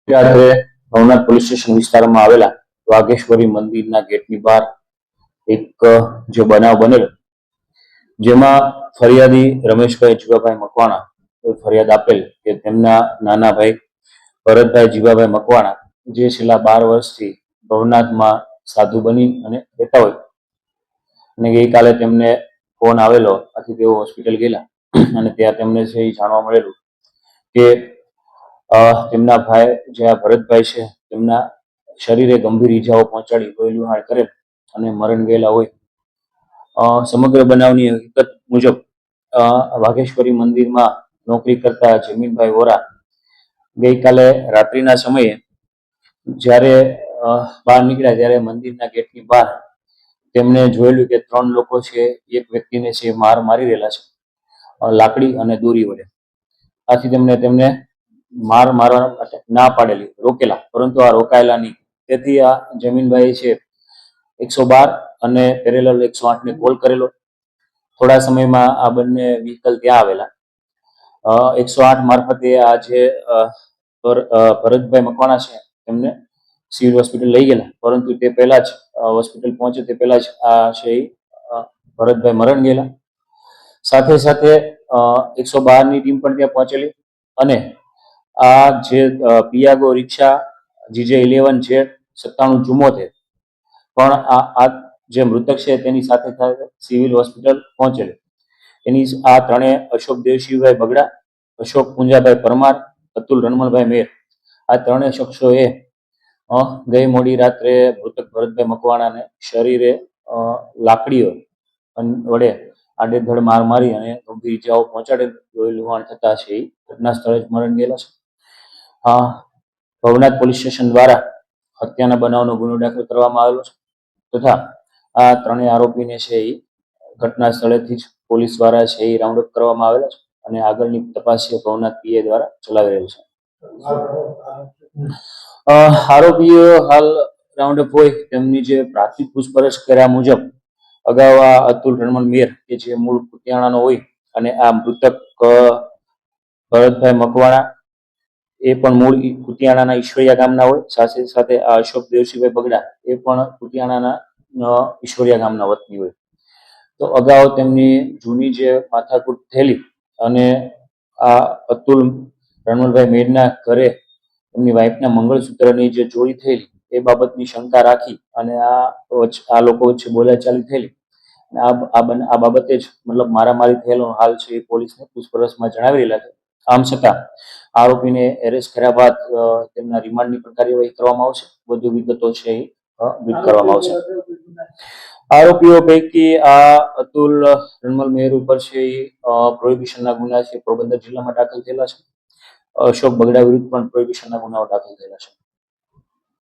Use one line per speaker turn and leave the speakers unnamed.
રાત્રે Bhavnath police station વિસ્તારમાં આવેલા વાઘેશ્વરી મંદિરના ગેટની બહાર એક જે બનાવ બનેલો, જેમાં ફરિયાદી રમેશભાઈ જીવાભાઈ મકવાણા ફરિયાદ આપેલ કે તેમના નાના ભાઈ ભરતભાઈ જીવાભાઈ મકવાણા જે છેલ્લા 12 વર્ષથી ભવનાથમાં સાધુ બની અને રહેતા હોય, અને ગઈકાલે તેમને ફોન આવેલો, આથી તેઓ હોસ્પિટલ ગયેલા અને ત્યાં તેમને જાણવા મળેલું કે તેમના ભાઈ જે આ ભરતભાઈ છે તેમના શરીરે ગંભીર ઈજાઓ પહોંચાડી લોહીલુહાણ કરેલ અને મરણ ગયેલા હોય। સમગ્ર બનાવની હકીકત મુજબ વાઘેશ્વરી મંદિરમાં નોકરી કરતા જમીનભાઈ વોરા ગઈકાલે રાત્રિના સમયે જ્યારે બહાર નીકળ્યા ત્યારે મંદિરના ગેટની બહાર તેમણે જોયેલું કે 3 લોકો છે એક વ્યક્તિને છે માર મારી રહેલા છે લાકડી અને દોરી વડે। આથી તેમને માર મારવા માટે ના પાડેલી, રોકેલા, પરંતુ આ રોકાયેલા નહીં। તેથી આ જમીનભાઈ છે 112 અને પેરેલલ 108 ને કોલ કરેલો। થોડા સમયમાં આ બંને વ્હીકલ ત્યાં આવેલા। 108 મારફતે આ જે ભરતભાઈ મકવાણા છે તેમને સિવિલ હોસ્પિટલ લઈ ગયેલા, પરંતુ તે પહેલા જ હોસ્પિટલ પહોંચે તે પહેલા જ આ છે ભરતભાઈ મરણ ગયેલા। સાથે સાથે 112 ની ટીમ પણ ત્યાં પહોંચેલી અને આ જે પિયાગો રિક્ષા GJ11Z9774 પણ આ જે મૃતક છે તેની સાથે સિવિલ હોસ્પિટલ પહોંચેલી। એની આ ત્રણેય અશોક દેવશિવભાઈ બગડા, અશોક પુંજાભાઈ પરમાર, અતુલ રણમલભાઈ મેર, આ ત્રણેય શખ્સોએ ગઈ મોડી રાત્રે મૃતક ભરતભાઈ મકવાણાને શરીરે લાકડીઓ વડે આડેધડ માર મારી અને ગંભીર ઇજાઓ પહોંચાડેલ લોહી લુહાણ થતા છે ઘટના સ્થળે જ મરણ ગયેલા છે। ભવનાથ પોલીસ સ્ટેશન દ્વારા હત્યાના બનાવનો ગુનો દાખલ કરવામાં આવેલો છે તથા આ ત્રણેય આરોપીને છે ઘટના સ્થળેથી જ પોલીસ દ્વારા છે રાઉન્ડ અપ કરવામાં આવેલા છે અને આગળની તપાસ છે ભવનાથ પીએ દ્વારા ચલાવી રહેલ છે। આરોપીઓ હાલ રાઉન્ડ અપ હોય તેમની જે પ્રાથમિક પૂછપરછ કર્યા મુજબ અગાઉ આ અતુલ રણમલ મેર કે જે મૂળ કુતિયાણાનો હોય અને આ મૃતક ભરતભાઈ મકવાણા એ પણ મૂળ કુતિયાણાના ઈશ્વરિયા ગામના હોય। સાથે સાથે આ અશોક દેવશિવભાઈ બગડા એ પણ કુતિયાણાના ઈશ્વરિયા ગામના વતની હોય। તો અગાઉ તેમની જૂની જે માથાકૂટ થયેલી અને આ અતુલ રણમલભાઈ મેરના ઘરે એમની વાઈફના મંગળસૂત્રની જે ચોરી થયેલી એ બાબતની શંકા રાખી અને આ લોકો વચ્ચે બોલાચાલી થયેલી, આ બાબતે જ મતલબ મારામારી થયેલો હાલ છે એ પોલીસને પૂછપરછમાં જણાવી રહેલા છે। આમ છતાં આરોપીને એરેસ્ટ કર્યા બાદ તેમના રિમાન્ડની પણ કાર્યવાહી કરવામાં આવશે, વધુ વિગતો છે એ કરવામાં આવશે। આરોપીઓ પૈકી આ અતુલ રણમલ મેર ઉપર છે પ્રોહિબિશનના ગુના છે પોરબંદર જિલ્લામાં દાખલ થયેલા છે। અશોક બગડા વિરુદ્ધ પણ પ્રોહિબિશનના ગુનાઓ દાખલ થયેલા છે।